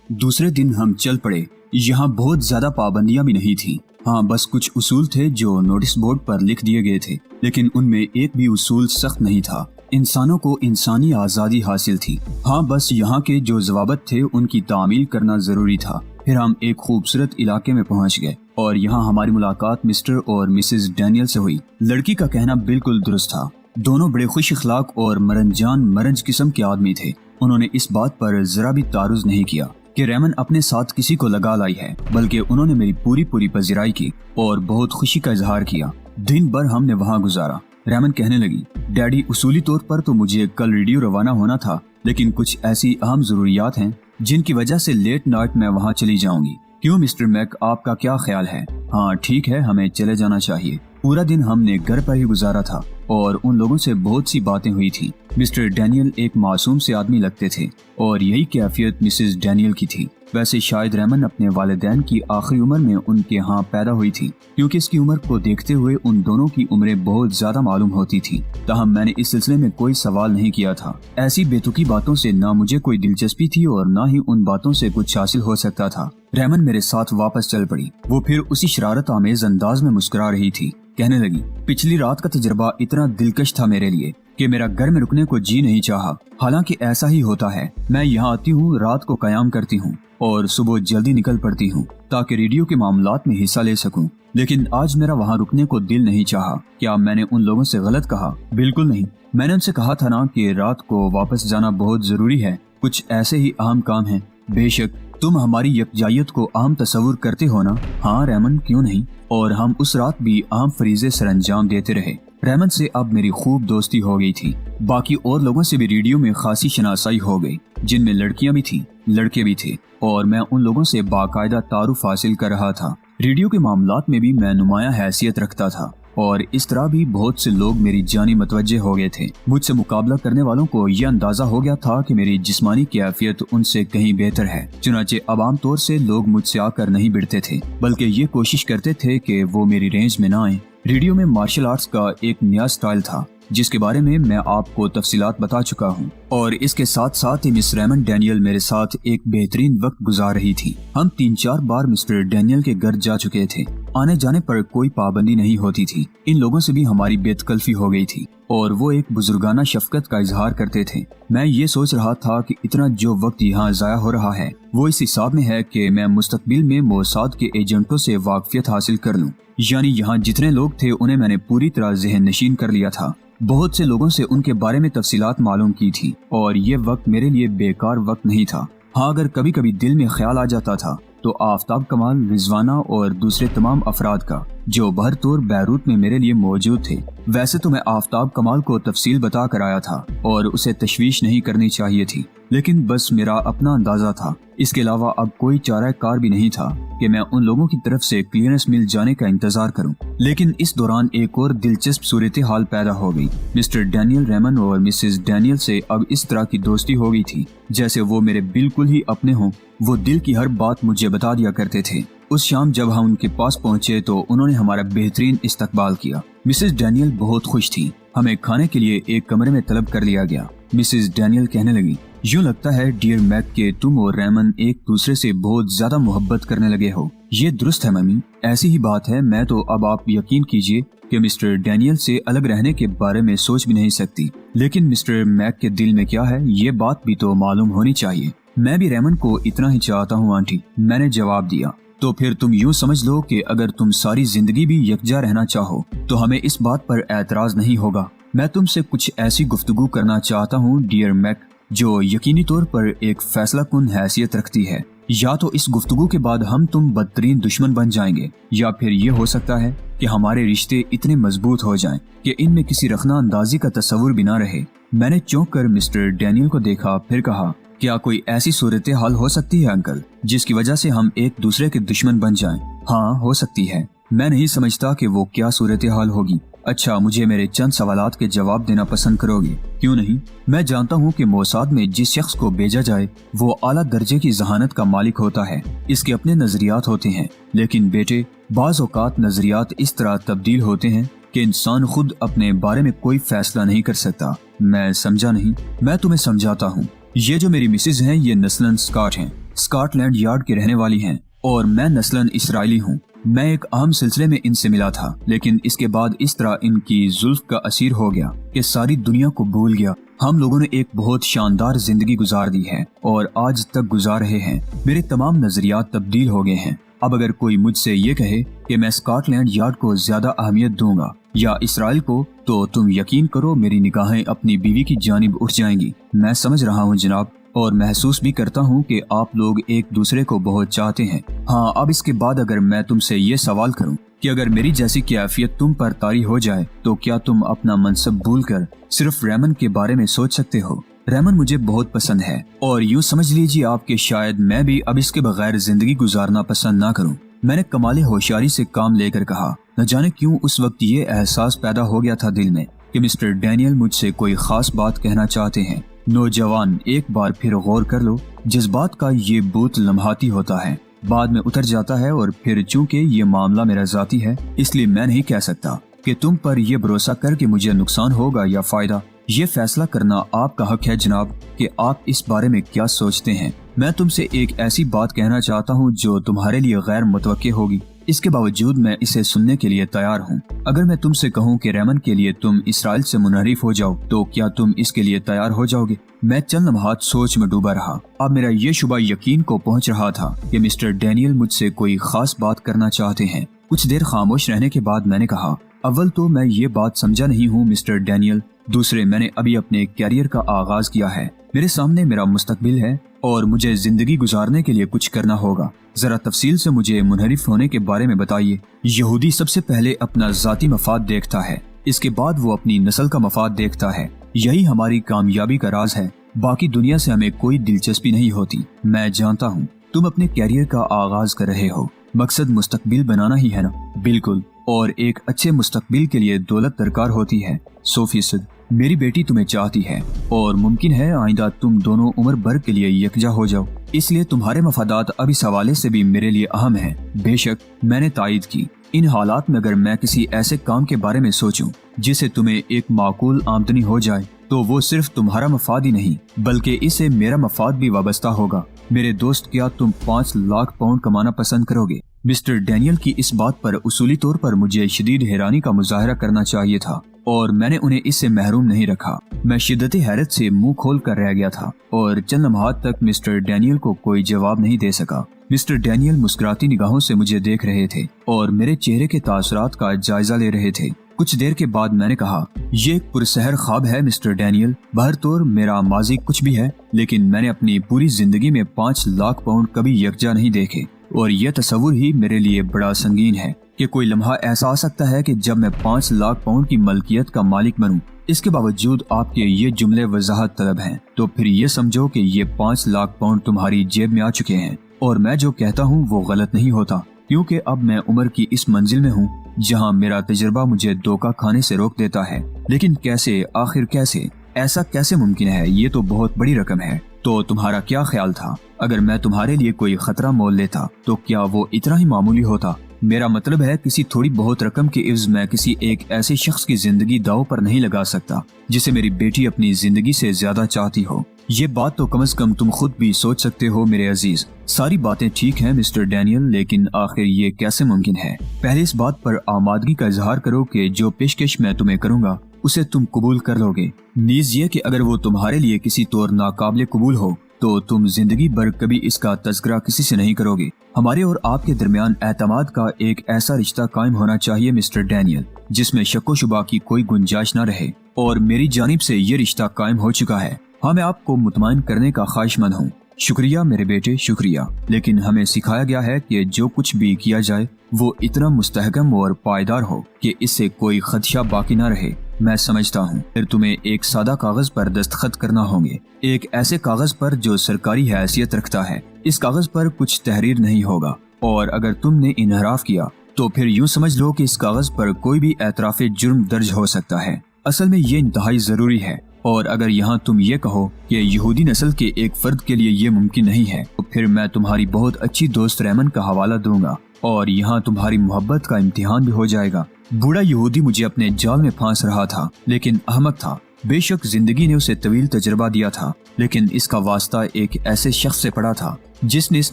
दूसरे दिन हम चल पड़े। यहाँ बहुत ज्यादा पाबंदियां भी नहीं थी। हाँ, बस कुछ उसूल थे जो नोटिस बोर्ड पर लिख दिए गए थे, लेकिन उनमें एक भी उसूल सख्त नहीं था। इंसानों को इंसानी आज़ादी हासिल थी। हाँ, बस यहाँ के जो ज़वाबित थे उनकी तामील करना जरूरी था। फिर हम एक खूबसूरत इलाके में पहुँच गए और यहाँ हमारी मुलाकात मिस्टर और मिसेस डैनियल से हुई। लड़की का कहना बिल्कुल दुरुस्त था। दोनों बड़े खुश अखलाक और मरंज किस्म के आदमी थे। उन्होंने इस बात पर जरा भी तारुज नहीं किया कि रेमन अपने साथ किसी को लगा लाई है, बल्कि उन्होंने मेरी पूरी पजीराई की और बहुत खुशी का इजहार किया। दिन भर हमने वहाँ गुजारा। रेमन कहने लगी, डैडी, उसूली तौर पर तो मुझे कल रेडियो रवाना होना था, लेकिन कुछ ऐसी अहम जरूरियात हैं जिनकी वजह से लेट नाइट मैं वहाँ चली जाऊंगी। क्यों मिस्टर मैक, आपका क्या ख्याल है? हाँ ठीक है, हमें चले जाना चाहिए। पूरा दिन हमने घर पर ही गुजारा था और उन लोगों से बहुत सी बातें हुई थी। मिस्टर डैनियल एक मासूम से आदमी लगते थे और यही कैफियत मिसेस डैनियल की थी। वैसे शायद रेमन अपने वालिदैन की आखिरी उम्र में उनके यहाँ पैदा हुई थी, क्योंकि इसकी उम्र को देखते हुए उन दोनों की उम्रें बहुत ज्यादा मालूम होती थी। ताहम मैंने इस सिलसिले में कोई सवाल नहीं किया था। ऐसी बेतुकी बातों से ना मुझे कोई दिलचस्पी थी और ना ही उन बातों से कुछ हासिल हो सकता था। रेमन मेरे साथ वापस चल पड़ी। वो फिर उसी शरारत आमेज अंदाज में मुस्कुरा रही थी। कहने लगी, पिछली रात का तजुर्बा इतना दिलकश था मेरे लिए कि मेरा घर में रुकने को जी नहीं चाहा। हालांकि ऐसा ही होता है। मैं यहाँ आती हूँ, रात को कयाम करती हूँ और सुबह जल्दी निकल पड़ती हूँ ताकि रेडियो के मामलात में हिस्सा ले सकूं। लेकिन आज मेरा वहाँ रुकने को दिल नहीं चाहा। क्या मैंने उन लोगों से गलत कहा? बिल्कुल नहीं। मैंने उनसे कहा था ना कि रात को वापस जाना बहुत जरूरी है, कुछ ऐसे ही अहम काम है। बेशक तुम हमारी यकजायत को अहम तस्वुर करते हो ना? हाँ रेमन, क्यों नहीं। और हम उस रात भी अहम फरीजे सरअंजाम देते रहे। रेमन से अब मेरी खूब दोस्ती हो गई थी। बाकी और लोगों से भी रेडियो में खासी शनासाई हो गई, जिनमें लड़कियां भी थी, लड़के भी थे, और मैं उन लोगों से बाकायदा तारुफ हासिल कर रहा था। रेडियो के मामलात में भी मैं नुमाया हैसियत रखता था और इस तरह भी बहुत से लोग मेरी जानी मतवज्जे हो गए थे। मुझसे मुकाबला करने वालों को यह अंदाजा हो गया था कि मेरी जिस्मानी कैफियत उनसे कहीं बेहतर है। चुनाचे अब आम तौर से लोग मुझसे आकर नहीं भिड़ते थे, बल्कि ये कोशिश करते थे कि वो मेरी रेंज में ना आए। रेडियो में मार्शल आर्ट्स का एक नया स्टाइल था जिसके बारे में मैं आपको तफसीलात बता चुका हूँ, और इसके साथ साथ ही मिस रेमन डैनियल मेरे साथ एक बेहतरीन वक्त गुजार रही थी। हम 3-4 बार मिस्टर डैनियल के घर जा चुके थे। आने जाने पर कोई पाबंदी नहीं होती थी। इन लोगों से भी हमारी बेतकल्फी हो गई थी और वो एक बुजुर्गाना शफकत का इजहार करते थे। मैं ये सोच रहा था कि इतना जो वक्त यहाँ जाया हो रहा है वो इस हिसाब में है कि मैं मुस्तकबिल में मोसाद के एजेंटों से वाकफियत हासिल कर लूँ। यानी यहाँ जितने लोग थे उन्हें मैंने पूरी तरह ज़हन नशीन कर लिया था। बहुत से लोगों से उनके बारे में तफसीलात मालूम की थी और ये वक्त मेरे लिए बेकार वक्त नहीं था। हाँ, अगर कभी कभी दिल में ख्याल आ जाता था तो आफ्ताब कमाल, रिजवाना और दूसरे तमाम अफराद का जो बहरतौर बैरूत में मेरे लिए मौजूद थे। वैसे तो मैं आफ्ताब कमाल को तफसील बता कर आया था और उसे तशवीश नहीं करनी चाहिए थी, लेकिन बस मेरा अपना अंदाजा था। इसके अलावा अब कोई चारा कार भी नहीं था कि मैं उन लोगों की तरफ से क्लियरेंस मिल जाने का इंतजार करूं। लेकिन इस दौरान एक और दिलचस्प सूरत हाल पैदा हो गई। मिस्टर डैनियल रेमन और मिसेस डैनियल से अब इस तरह की दोस्ती हो गई थी जैसे वो मेरे बिल्कुल ही अपने हों। वो दिल की हर बात मुझे बता दिया करते थे। उस शाम जब हम उनके पास पहुंचे तो उन्होंने हमारा बेहतरीन इस्तकबाल किया। मिसेस डैनियल बहुत खुश थी। हमें खाने के लिए एक कमरे में तलब कर लिया गया। मिसेस डैनियल कहने लगी, यूँ लगता है डियर मैक के तुम और रेमन एक दूसरे से बहुत ज्यादा मोहब्बत करने लगे हो। ये दुरुस्त है मम्मी, ऐसी ही बात है। मैं तो अब आप यकीन कीजिए कि मिस्टर डैनियल से अलग रहने के बारे में सोच भी नहीं सकती। लेकिन मिस्टर मैक के दिल में क्या है ये बात भी तो मालूम होनी चाहिए। मैं भी रेमन को इतना ही चाहता हूँ आंटी, मैंने जवाब दिया। तो फिर तुम यूँ समझ लो कि अगर तुम सारी जिंदगी भी यकजा रहना चाहो तो हमें इस बात पर एतराज नहीं होगा। मैं तुमसे कुछ ऐसी गुफ्तगू करना चाहता हूँ डियर मैक जो यकीनी तौर पर एक फैसला कुन हैसियत रखती है। या तो इस गुफ्तगू के बाद हम तुम बदतरीन दुश्मन बन जाएंगे, या फिर ये हो सकता है कि हमारे रिश्ते इतने मजबूत हो जाएं कि इनमें किसी रखना अंदाजी का तस्वुर भी ना रहे। मैंने चौंक कर मिस्टर डैनियल को देखा, फिर कहा, क्या कोई ऐसी सूरत हाल हो सकती है अंकल जिसकी वजह से हम एक दूसरे के दुश्मन बन जाएं? हाँ, हो सकती है। मैं नहीं समझता कि वो क्या सूरत हाल होगी। अच्छा, मुझे मेरे चंद सवालात के जवाब देना पसंद करोगे? क्यों नहीं। मैं जानता हूँ कि मोसाद में जिस शख्स को भेजा जाए वो आला दर्जे की जहानत का मालिक होता है। इसके अपने नजरियात होते हैं, लेकिन बेटे बाज औकात नजरियात इस तरह तब्दील होते हैं कि इंसान खुद अपने बारे में कोई फैसला नहीं कर सकता। मैं समझा नहीं। मैं तुम्हें समझाता हूँ। ये जो मेरी मिसेज हैं ये नस्लन स्कॉट हैं اسکاٹ لینڈ یارڈ کی رہنے والی ہیں اور میں نسلاً اسرائیلی ہوں۔ میں ایک اہم سلسلے میں ان سے ملا تھا، لیکن اس کے بعد اس طرح ان کی زلف کا اسیر ہو گیا کہ ساری دنیا کو بھول گیا۔ ہم لوگوں نے ایک بہت شاندار زندگی گزار دی ہے اور آج تک گزار رہے ہیں۔ میرے تمام نظریات تبدیل ہو گئے ہیں۔ اب اگر کوئی مجھ سے یہ کہے کہ میں اسکاٹ لینڈ یارڈ کو زیادہ اہمیت دوں گا یا اسرائیل کو، تو تم یقین کرو میری نگاہیں اپنی بیوی کی جانب اٹھ جائیں گی۔ میں سمجھ رہا ہوں جناب، اور محسوس بھی کرتا ہوں کہ آپ لوگ ایک دوسرے کو بہت چاہتے ہیں۔ ہاں، اب اس کے بعد اگر میں تم سے یہ سوال کروں کہ اگر میری جیسی کیفیت تم پر طاری ہو جائے تو کیا تم اپنا منصب بھول کر صرف ریمن کے بارے میں سوچ سکتے ہو؟ ریمن مجھے بہت پسند ہے اور یوں سمجھ لیجیے آپ کہ شاید میں بھی اب اس کے بغیر زندگی گزارنا پسند نہ کروں۔ میں نے کمال ہوشیاری سے کام لے کر کہا۔ نہ جانے کیوں اس وقت یہ احساس پیدا ہو گیا تھا دل میں کہ مسٹر ڈینیل مجھ سے کوئی خاص بات کہنا چاہتے ہیں۔ نوجوان، ایک بار پھر غور کر لو، جذبات کا یہ بوت لمحاتی ہوتا ہے، بعد میں اتر جاتا ہے، اور پھر چونکہ یہ معاملہ میرا ذاتی ہے اس لیے میں نہیں کہہ سکتا کہ تم پر یہ بھروسہ کر کے مجھے نقصان ہوگا یا فائدہ۔ یہ فیصلہ کرنا آپ کا حق ہے جناب کہ آپ اس بارے میں کیا سوچتے ہیں۔ میں تم سے ایک ایسی بات کہنا چاہتا ہوں جو تمہارے لیے غیر متوقع ہوگی، اس کے باوجود میں اسے سننے کے لیے تیار ہوں۔ اگر میں تم سے کہوں کہ ریمن کے لیے تم اسرائیل سے منحرف ہو جاؤ تو کیا تم اس کے لیے تیار ہو جاؤ گے؟ میں چند لمحات سوچ میں ڈوبا رہا۔ اب میرا یہ شبہ یقین کو پہنچ رہا تھا کہ مسٹر ڈینیل مجھ سے کوئی خاص بات کرنا چاہتے ہیں۔ کچھ دیر خاموش رہنے کے بعد میں نے کہا، اول تو میں یہ بات سمجھا نہیں ہوں مسٹر ڈینیل، دوسرے میں نے ابھی اپنے کیریئر کا آغاز کیا ہے، میرے سامنے میرا مستقبل ہے اور مجھے زندگی گزارنے کے لیے کچھ کرنا ہوگا۔ ذرا تفصیل سے مجھے منحرف ہونے کے بارے میں بتائیے۔ یہودی سب سے پہلے اپنا ذاتی مفاد دیکھتا ہے، اس کے بعد وہ اپنی نسل کا مفاد دیکھتا ہے۔ یہی ہماری کامیابی کا راز ہے، باقی دنیا سے ہمیں کوئی دلچسپی نہیں ہوتی۔ میں جانتا ہوں تم اپنے کیریئر کا آغاز کر رہے ہو، مقصد مستقبل بنانا ہی ہے نا؟ بالکل، اور ایک اچھے مستقبل کے لیے دولت درکار ہوتی ہے۔ 100%۔ میری بیٹی تمہیں چاہتی ہے اور ممکن ہے آئندہ تم دونوں عمر بھر کے لیے یکجا ہو جاؤ، اس لیے تمہارے مفادات اب اس حوالے سے بھی میرے لیے اہم ہیں۔ بے شک، میں نے تائید کی۔ ان حالات میں اگر میں کسی ایسے کام کے بارے میں سوچوں جسے تمہیں ایک معقول آمدنی ہو جائے تو وہ صرف تمہارا مفاد ہی نہیں بلکہ اسے میرا مفاد بھی وابستہ ہوگا۔ میرے دوست، کیا تم 5 لاکھ پاؤنڈ کمانا پسند کرو گے؟ مسٹر ڈینیل کی اس بات پر اصولی طور پر مجھے شدید حیرانی کا مظاہرہ کرنا چاہیے تھا اور میں نے انہیں اس سے محروم نہیں رکھا۔ میں شدت حیرت سے منہ کھول کر رہ گیا تھا اور چند لمحات تک مسٹر ڈینیل کو کوئی جواب نہیں دے سکا۔ مسٹر ڈینیل مسکراتی نگاہوں سے مجھے دیکھ رہے تھے اور میرے چہرے کے تاثرات کا جائزہ لے رہے تھے۔ کچھ دیر کے بعد میں نے کہا، یہ ایک پرسحر خواب ہے مسٹر ڈینیل۔ بہرطور میرا ماضی کچھ بھی ہے، لیکن میں نے اپنی پوری زندگی میں 5 لاکھ پاؤنڈ کبھی یکجا نہیں دیکھے، اور یہ تصور ہی میرے لیے بڑا سنگین ہے کہ کوئی لمحہ ایسا آ سکتا ہے کہ جب میں 5 لاکھ پاؤنڈ کی ملکیت کا مالک بنوں۔ اس کے باوجود آپ کے یہ جملے وضاحت طلب ہیں، تو پھر یہ سمجھو کہ یہ 5 لاکھ پاؤنڈ تمہاری جیب میں آ چکے ہیں، اور میں جو کہتا ہوں وہ غلط نہیں ہوتا، کیونکہ اب میں عمر کی اس منزل میں ہوں جہاں میرا تجربہ مجھے دھوکہ کھانے سے روک دیتا ہے۔ لیکن کیسے، آخر کیسے؟ ایسا کیسے ممکن ہے؟ یہ تو بہت بڑی رقم ہے۔ تو تمہارا کیا خیال تھا؟ اگر میں تمہارے لیے کوئی خطرہ مول لیتا تو کیا وہ اتنا ہی معمولی ہوتا؟ میرا مطلب ہے کسی تھوڑی بہت رقم کے عوض میں کسی ایک ایسے شخص کی زندگی داؤ پر نہیں لگا سکتا جسے میری بیٹی اپنی زندگی سے زیادہ چاہتی ہو۔ یہ بات تو کم از کم تم خود بھی سوچ سکتے ہو میرے عزیز۔ ساری باتیں ٹھیک ہیں مسٹر ڈینیل، لیکن آخر یہ کیسے ممکن ہے؟ پہلے اس بات پر آمادگی کا اظہار کرو کہ جو پیشکش میں تمہیں کروں گا اسے تم قبول کر لو گے، نیز یہ کہ اگر وہ تمہارے لیے کسی طور ناقابل قبول ہو تو تم زندگی بھر کبھی اس کا تذکرہ کسی سے نہیں کرو گے۔ ہمارے اور آپ کے درمیان اعتماد کا ایک ایسا رشتہ قائم ہونا چاہیے مسٹر ڈینیل جس میں شک و شبہ کی کوئی گنجائش نہ رہے، اور میری جانب سے یہ رشتہ قائم ہو چکا ہے۔ ہاں، میں آپ کو مطمئن کرنے کا خواہش مند ہوں۔ شکریہ میرے بیٹے، شکریہ، لیکن ہمیں سکھایا گیا ہے کہ جو کچھ بھی کیا جائے وہ اتنا مستحکم اور پائیدار ہو کہ اس سے کوئی خدشہ باقی نہ رہے۔ میں سمجھتا ہوں پھر تمہیں ایک سادہ کاغذ پر دستخط کرنا ہوں گے، ایک ایسے کاغذ پر جو سرکاری حیثیت رکھتا ہے۔ اس کاغذ پر کچھ تحریر نہیں ہوگا، اور اگر تم نے انحراف کیا تو پھر یوں سمجھ لو کہ اس کاغذ پر کوئی بھی اعتراف جرم درج ہو سکتا ہے۔ اصل میں یہ انتہائی ضروری ہے، اور اگر یہاں تم یہ کہو کہ یہودی نسل کے ایک فرد کے لیے یہ ممکن نہیں ہے تو پھر میں تمہاری بہت اچھی دوست ریمن کا حوالہ دوں گا، اور یہاں تمہاری محبت کا امتحان بھی ہو جائے گا۔ بوڑھا یہودی مجھے اپنے جال میں پھانس رہا تھا، لیکن احمق تھا۔ بے شک زندگی نے اسے طویل تجربہ دیا تھا، لیکن اس کا واسطہ ایک ایسے شخص سے پڑا تھا जिसने इस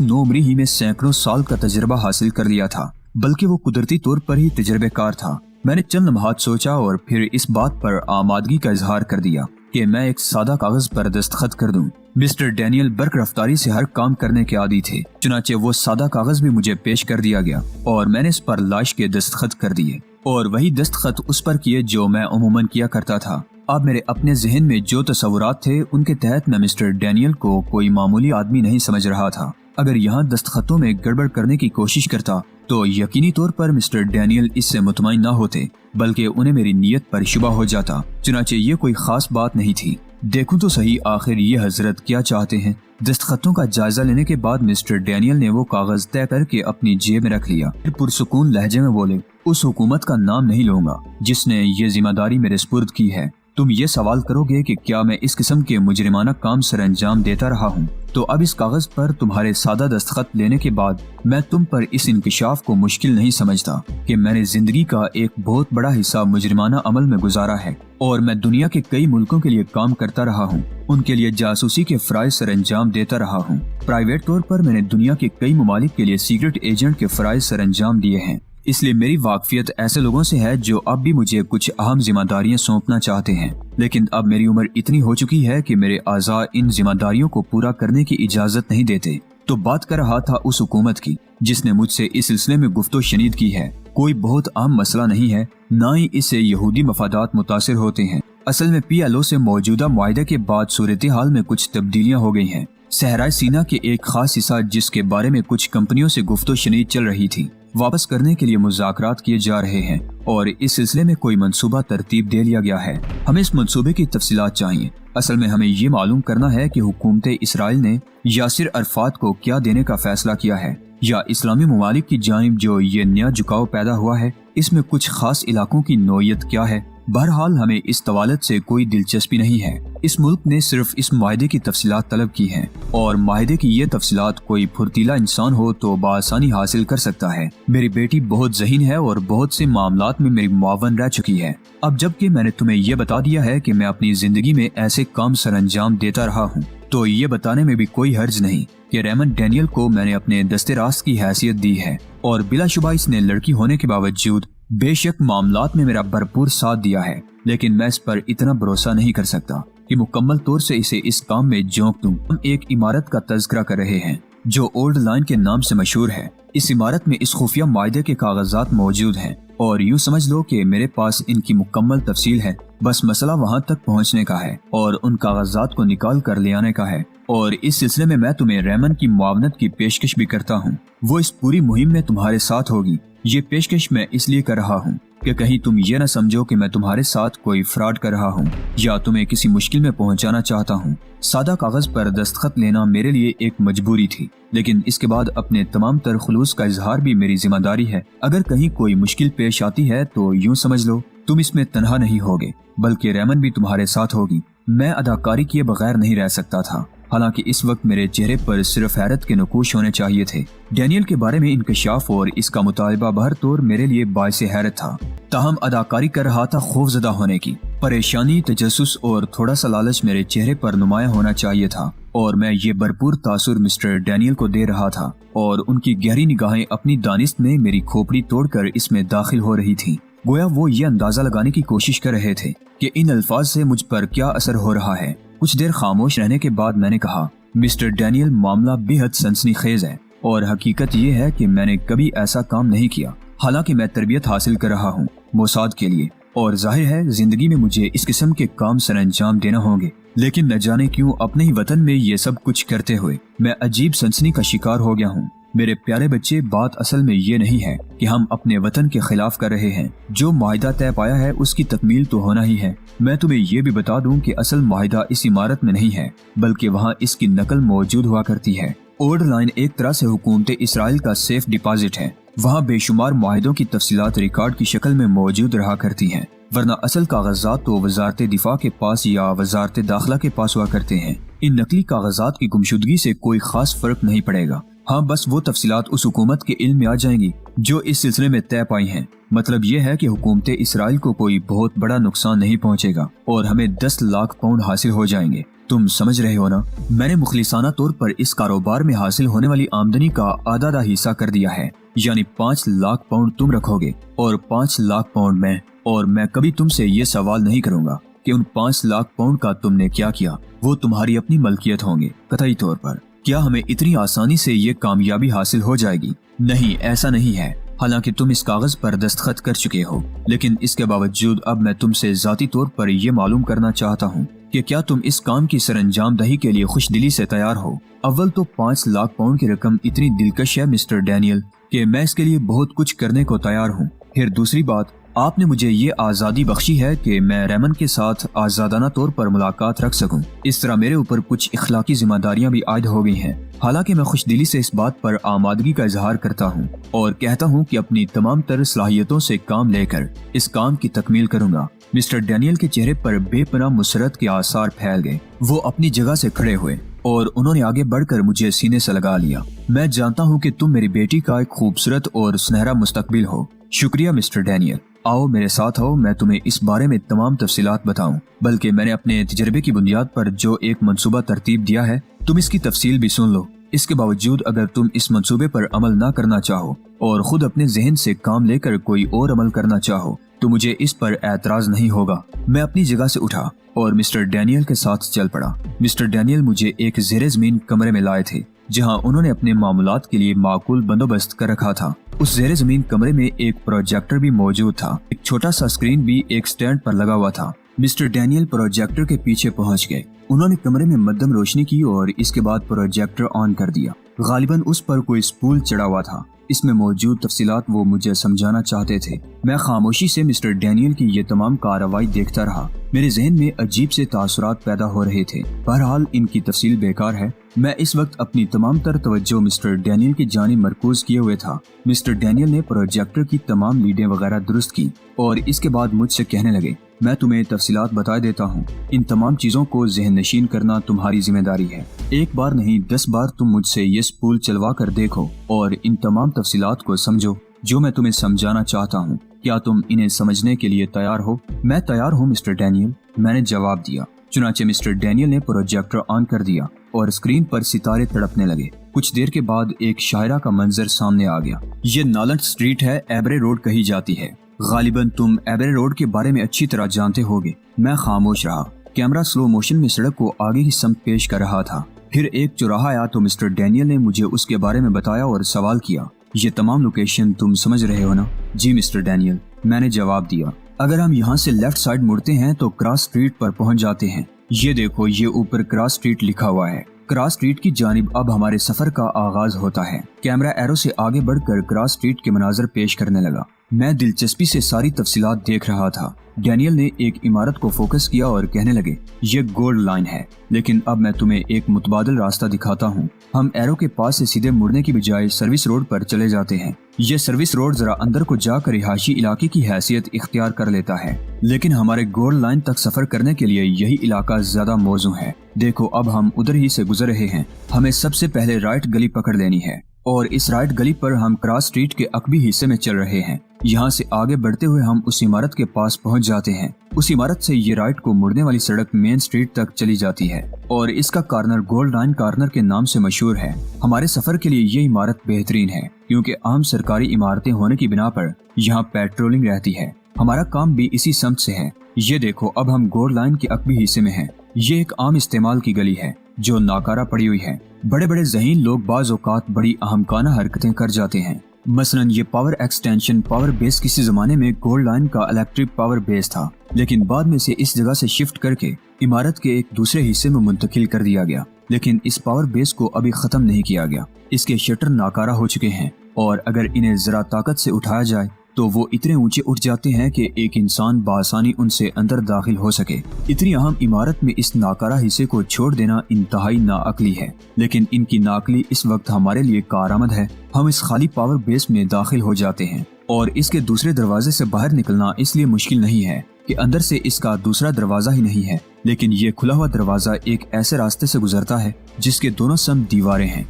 नौमरी ही में सैकड़ों साल का तजुर्बा हासिल कर लिया था, बल्कि वो कुदरती तौर पर ही तजुर्बेकार था। मैंने चंद लम्हात सोचा और फिर इस बात पर आमादगी का इजहार कर दिया कि मैं एक सादा कागज पर दस्तखत कर दूं। मिस्टर डैनियल बर्क रफ्तारी से हर काम करने के आदी थे, चुनाचे वो सादा कागज भी मुझे पेश कर दिया गया और मैंने इस पर लाश के दस्तखत कर दिए और वही दस्तखत उस पर किए जो मैं अमूमन किया करता था। अब मेरे अपने जहन में जो तस्वुरात थे उनके तहत मैं मिस्टर डैनियल को कोई मामूली आदमी नहीं समझ रहा था। अगर यहाँ दस्तखतों में गड़बड़ करने की कोशिश करता तो यकीनी तौर पर मिस्टर डैनियल इससे मुतमईन न होते, बल्कि उन्हें मेरी नीयत पर शुबा हो जाता। चुनाचे ये कोई खास बात नहीं थी। देखूं तो सही आखिर ये हजरत क्या चाहते हैं। दस्तखतों का जायजा लेने के बाद मिस्टर डैनियल ने वो कागज तय करके अपनी जेब में रख लिया। फिर पुरसुकून लहजे में बोले, उस हुकूमत का नाम नहीं लूंगा जिसने ये जिम्मेदारी मेरे सुपुर्द की है। तुम ये सवाल करोगे कि क्या मैं इस किस्म के मुजरिमाना काम सर अंजाम देता रहा हूँ, तो अब इस कागज पर तुम्हारे सादा दस्तखत लेने के बाद मैं तुम पर इस इंकिशाफ को मुश्किल नहीं समझता कि मैंने जिंदगी का एक बहुत बड़ा हिस्सा मुजरिमाना अमल में गुजारा है और मैं दुनिया के कई मुल्कों के लिए काम करता रहा हूँ, उनके लिए जासूसी के फराइज सर अंजाम देता रहा हूँ। प्राइवेट तौर पर मैंने दुनिया के कई ममालिक के लिए सीक्रेट एजेंट के फराइज सर अंजाम दिए हैं। इसलिए मेरी वाकफियत ऐसे लोगों से है जो अब भी मुझे कुछ अहम जिम्मेदारियां सौंपना चाहते हैं, लेकिन अब मेरी उम्र इतनी हो चुकी है कि मेरे आज़ा इन जिम्मेदारियों को पूरा करने की इजाजत नहीं देते। तो बात कर रहा था उस हुकूमत की जिसने मुझसे इस सिलसिले में गुफ्तो शनीद की है। कोई बहुत अहम मसला नहीं है, न ही इससे यहूदी मफादात मुतासिर होते हैं। असल में PLO से मौजूदा मुआहदे के बाद सूरत हाल में कुछ तब्दीलियां हो गई हैं। सहराए सीना के एक खास हिस्सा जिसके बारे में कुछ कंपनियों से गुफ्तो शनीद चल रही थी, वापस करने के लिए मुज़ाकरात किए जा रहे हैं और इस सिलसिले में कोई मंसूबा तरतीब दे लिया गया है। हमें इस मंसूबे की तफसीलात चाहिए। असल में हमें ये मालूम करना है कि हुकूमत इसराइल ने यासिर अरफात को क्या देने का फैसला किया है, या इस्लामी ममालिक की जानिब जो ये नया झुकाव पैदा हुआ है इसमें कुछ खास इलाकों की नौयत क्या है। बहरहाल हमें इस तवालत से कोई दिलचस्पी नहीं है। इस मुल्क ने सिर्फ इस मुआहदे की तफसीलात तलब की हैं और मुआहदे की ये तफसीलात कोई फुर्तीला इंसान हो तो बासानी हासिल कर सकता है। मेरी बेटी बहुत ज़हीन है और बहुत से मामलात में मेरी मुआवन रह चुकी है। अब जबकि मैंने तुम्हें ये बता दिया है कि मैं अपनी जिंदगी में ऐसे काम सर अंजाम देता रहा हूँ, तो ये बताने में भी कोई हर्ज नहीं कि रेमंड डैनियल को मैंने अपने दस्ते रास्त की हैसियत दी है और बिलाशुबा इसने लड़की होने के बावजूद बेशक मामलात में मेरा भरपूर साथ दिया है, लेकिन मैं इस पर इतना भरोसा नहीं कर सकता कि मुकम्मल तौर से इसे इस काम में झोंक दूं। हम एक इमारत का तज़किरा कर रहे हैं जो ओल्ड लाइन के नाम से मशहूर है। इस इमारत में इस खुफिया मुआहदे के कागजात मौजूद हैं और यूँ समझ लो कि मेरे पास इनकी मुकम्मल तफसील है। बस मसला वहाँ तक पहुँचने का है और उन कागजात को निकाल कर ले आने का है। और इस सिलसिले में मैं तुम्हें रेमन की मुआवनत की पेशकश भी करता हूँ। वो इस पूरी मुहिम में तुम्हारे साथ होगी। ये पेशकश मैं इसलिए कर रहा हूँ कि कहीं तुम ये न समझो कि मैं तुम्हारे साथ कोई फ्रॉड कर रहा हूँ या तुम्हें किसी मुश्किल में पहुँचाना चाहता हूँ। सादा कागज पर दस्तखत लेना मेरे लिए एक मजबूरी थी, लेकिन इसके बाद अपने तमाम तर खुलूस का इजहार भी मेरी जिम्मेदारी है। अगर कहीं कोई मुश्किल पेश आती है तो यूँ समझ लो तुम इसमें तन्हा नहीं होगे, बल्कि रेमन भी तुम्हारे साथ होगी। मैं अदाकारी किए बगैर नहीं रह सकता था, हालांकि इस वक्त मेरे चेहरे पर सिर्फ हैरत के नकूश होने चाहिए थे। डैनियल के बारे में इंकशाफ और इसका मुतालबा बहर तौर मेरे लिए बाइसे हैरत था। ताहम अदाकारी कर रहा था खौफजदा होने की। परेशानी, तजस्सुस और थोड़ा सा लालच मेरे चेहरे पर नुमायां होना चाहिए था और मैं ये भरपूर तासुर मिस्टर डैनियल को दे रहा था और उनकी गहरी निगाहें अपनी दानिश में मेरी खोपड़ी तोड़कर इसमें दाखिल हो रही थी। गोया वो ये अंदाजा लगाने की कोशिश कर रहे थे कि इन अल्फाज से मुझ पर क्या असर हो रहा है। कुछ देर खामोश रहने के बाद मैंने कहा, मिस्टर डैनियल, मामला बेहद सनसनीखेज है और हकीकत ये है कि मैंने कभी ऐसा काम नहीं किया। हालांकि मैं तरबियत हासिल कर रहा हूँ मोसाद के लिए और जाहिर है जिंदगी में मुझे इस किस्म के काम सर अंजाम देना होंगे, लेकिन न जाने क्यों अपने ही वतन में ये सब कुछ करते हुए मैं अजीब सनसनी का शिकार हो गया हूँ। मेरे प्यारे बच्चे, बात असल में ये नहीं है कि हम अपने वतन के खिलाफ कर रहे हैं। जो मुआहिदा तय पाया है उसकी तकमील तो होना ही है। मैं तुम्हें ये भी बता दूं कि असल मुआहिदा इस इमारत में नहीं है, बल्कि वहाँ इसकी नकल मौजूद हुआ करती है। ओल्ड लाइन एक तरह से हुकूमत इसराइल का सेफ डिपॉजिट है। वहाँ बेशुमार मुआहिदों की तफसीलात रिकॉर्ड की शक्ल में मौजूद रहा करती हैं, वरना असल कागजात तो वजारत दिफा के पास या वजारत दाखिला के पास हुआ करते हैं। इन नकली कागजात की गुमशुदगी से कोई खास फर्क नहीं पड़ेगा। हाँ, बस वो तफसीलात उस हुकूमत के इल्म में आ जाएंगी जो इस सिलसिले में तय पाई हैं। मतलब ये है कि हुकूमत इसराइल को कोई बहुत बड़ा नुकसान नहीं पहुंचेगा और हमें 10 लाख पाउंड हासिल हो जाएंगे। तुम समझ रहे हो ना? मैंने मुखलिसाना तौर पर इस कारोबार में हासिल होने वाली आमदनी का आधा हिस्सा कर दिया है, यानी 5 लाख पाउंड तुम रखोगे और 5 लाख पाउंड मैं। और मैं कभी तुमसे ये सवाल नहीं करूंगा कि उन 5 लाख पाउंड का तुमने क्या किया, वो तुम्हारी अपनी मलकियत होंगे कतई तौर पर। क्या हमें इतनी आसानी से ये कामयाबी हासिल हो जाएगी? नहीं, ऐसा नहीं है। हालांकि तुम इस कागज पर दस्तखत कर चुके हो, लेकिन इसके बावजूद अब मैं तुमसे जाती तौर पर ये मालूम करना चाहता हूँ कि क्या तुम इस काम की सरंजाम दही के लिए खुशदिली से तैयार हो। अव्वल तो 5 लाख पाउंड की रकम इतनी दिलकश है मिस्टर डैनियल कि मैं इसके लिए बहुत कुछ करने को तैयार हूँ। फिर दूसरी बात, आपने मुझे ये आज़ादी बख्शी है कि मैं रेमन के साथ आज़ादाना तौर पर मुलाकात रख सकूं। इस तरह मेरे ऊपर कुछ इखलाकी जिम्मेदारियां भी आयद हो गई हैं। हालांकि मैं खुशदिली से इस बात पर आमादगी का इजहार करता हूं और कहता हूं कि अपनी तमाम तर सलाहियतों से काम लेकर इस काम की तकमील करूंगा। मिस्टर डैनियल के चेहरे पर बेपनाह मुसरत के आसार फैल गए। वो अपनी जगह से खड़े हुए और उन्होंने आगे बढ़कर मुझे सीने से लगा लिया। मैं जानता हूँ कि तुम मेरी बेटी का एक खूबसूरत और सुनहरा मुस्तकबिल हो। शुक्रिया मिस्टर डैनियल। आओ मेरे साथ आओ, मैं तुम्हें इस बारे में तमाम तफसीलात बताऊं। बल्कि मैंने अपने तजर्बे की बुनियाद पर जो एक मंसूबा तरतीब दिया है, तुम इसकी तफसील भी सुन लो। इसके बावजूद अगर तुम इस मंसूबे पर अमल ना करना चाहो और खुद अपने जहन से काम लेकर कोई और अमल करना चाहो तो मुझे इस पर एतराज नहीं होगा। मैं अपनी जगह से उठा और मिस्टर डैनियल के साथ चल पड़ा। मिस्टर डैनियल मुझे एक ज़ेरे ज़मीन कमरे में लाए थे जहां उन्होंने अपने मामूलात के लिए माकूल बंदोबस्त कर रखा था। उस ज़ेरे ज़मीन कमरे में एक प्रोजेक्टर भी मौजूद था। एक छोटा सा स्क्रीन भी एक स्टैंड पर लगा हुआ था। मिस्टर डैनियल प्रोजेक्टर के पीछे पहुंच गए। उन्होंने कमरे में मध्यम रोशनी की और इसके बाद प्रोजेक्टर ऑन कर दिया। गालिबन उस पर कोई स्पूल चढ़ा हुआ था। इसमें मौजूद तफसीलात वो मुझे समझाना चाहते थे। मैं खामोशी से मिस्टर डैनियल की ये तमाम कार्रवाई देखता रहा। मेरे जहन में अजीब से तासुरात पैदा हो रहे थे। बहरहाल इनकी तफसील बेकार है। मैं इस वक्त अपनी तमाम तर तवज्जो मिस्टर डैनियल की जानिब मरकूज किए हुए था। मिस्टर डैनियल ने प्रोजेक्टर की तमाम लीडें वगैरह दुरुस्त की और इसके बाद मुझसे कहने लगे, मैं तुम्हें तफसीलात बता देता हूँ। इन तमाम चीजों को ज़हन नशीन करना तुम्हारी जिम्मेदारी है। एक बार नहीं 10 बार तुम मुझसे ये स्पूल चलवा कर देखो और इन तमाम तफसीलात को समझो जो मैं तुम्हें समझाना चाहता हूँ। क्या तुम इन्हें समझने के लिए तैयार हो? मैं तैयार हूँ मिस्टर डैनियल, मैंने जवाब दिया। चुनाचे मिस्टर डैनियल ने प्रोजेक्टर ऑन कर दिया और स्क्रीन पर सितारे तड़पने लगे। कुछ देर के बाद एक शायरा का मंजर सामने आ गया। ये नालंड स्ट्रीट है, एबरे रोड कही जाती है। गालिबन तुम एबरे रोड के बारे में अच्छी तरह जानते होगे। मैं खामोश रहा। कैमरा स्लो मोशन में सड़क को आगे की समत पेश कर रहा था। फिर एक चौराहा आया तो मिस्टर डैनियल ने मुझे उसके बारे में बताया और सवाल किया, ये तमाम लोकेशन तुम समझ रहे हो ना? जी मिस्टर डैनियल, मैंने जवाब दिया। अगर हम यहाँ से लेफ्ट साइड मुड़ते हैं तो क्रॉस स्ट्रीट पर पहुँच जाते हैं। ये देखो, ये ऊपर क्रॉस स्ट्रीट लिखा हुआ है। क्रॉस स्ट्रीट की जानिब अब हमारे सफर का आगाज होता है। कैमरा एरो से आगे बढ़कर क्रॉस स्ट्रीट के मनाजर पेश करने लगा। मैं दिलचस्पी से सारी तफसीलात देख रहा था। डैनियल ने एक इमारत को फोकस किया और कहने लगे, ये गोल्ड लाइन है, लेकिन अब मैं तुम्हें एक मुतबादल रास्ता दिखाता हूँ। हम एरो के पास से सीधे मुड़ने की बजाय सर्विस रोड पर चले जाते हैं। ये सर्विस रोड जरा अंदर को जाकर रिहायशी इलाके की हैसियत इख्तियार कर लेता है, लेकिन हमारे गोल्ड लाइन तक सफर करने के लिए यही इलाका ज्यादा मौजू है। देखो, अब हम उधर ही से गुजर रहे हैं। हमें सबसे पहले राइट गली पकड़ लेनी है और इस राइट गली पर हम क्रॉस स्ट्रीट के अकबी हिस्से में चल रहे हैं। यहाँ से आगे बढ़ते हुए हम उस इमारत के पास पहुँच जाते हैं। उस इमारत से ये राइट को मुड़ने वाली सड़क मेन स्ट्रीट तक चली जाती है और इसका कॉर्नर गोल्ड लाइन कॉर्नर के नाम से मशहूर है। हमारे सफर के लिए ये इमारत बेहतरीन है क्योंकि आम सरकारी इमारतें होने की बिना पर यहाँ पेट्रोलिंग रहती है। हमारा काम भी इसी समत से है। ये देखो, अब हम गोल्ड लाइन के अकबी हिस्से में हैं। ये एक आम इस्तेमाल की गली है जो नाकारा पड़ी हुई है। बड़े बड़े ज़हीन लोग बाज़ औक़ात बड़ी अहमकाना हरकतें कर जाते हैं। मसलन ये पावर एक्सटेंशन पावर बेस किसी जमाने में गोल्ड लाइन का इलेक्ट्रिक पावर बेस था, लेकिन बाद में से इस जगह से शिफ्ट करके इमारत के एक दूसरे हिस्से में मुंतकिल कर दिया गया। लेकिन इस पावर बेस को अभी खत्म नहीं किया गया। इसके शटर नाकारा हो चुके हैं और अगर इन्हें जरा ताकत से उठाया जाए तो वो इतने ऊंचे उठ जाते हैं कि एक इंसान बासानी उनसे अंदर दाखिल हो सके। इतनी अहम इमारत में इस नाकारा हिस्से को छोड़ देना इंतहाई नाअक्ली है, लेकिन इनकी नाअक्ली इस वक्त हमारे लिए कारआमद है। हम इस खाली पावर बेस में दाखिल हो जाते हैं और इसके दूसरे दरवाजे से बाहर निकलना इसलिए मुश्किल नहीं है कि अंदर से इसका दूसरा दरवाजा ही नहीं है, लेकिन ये खुला हुआ दरवाजा एक ऐसे रास्ते से गुजरता है जिसके दोनों सम दीवारें हैं।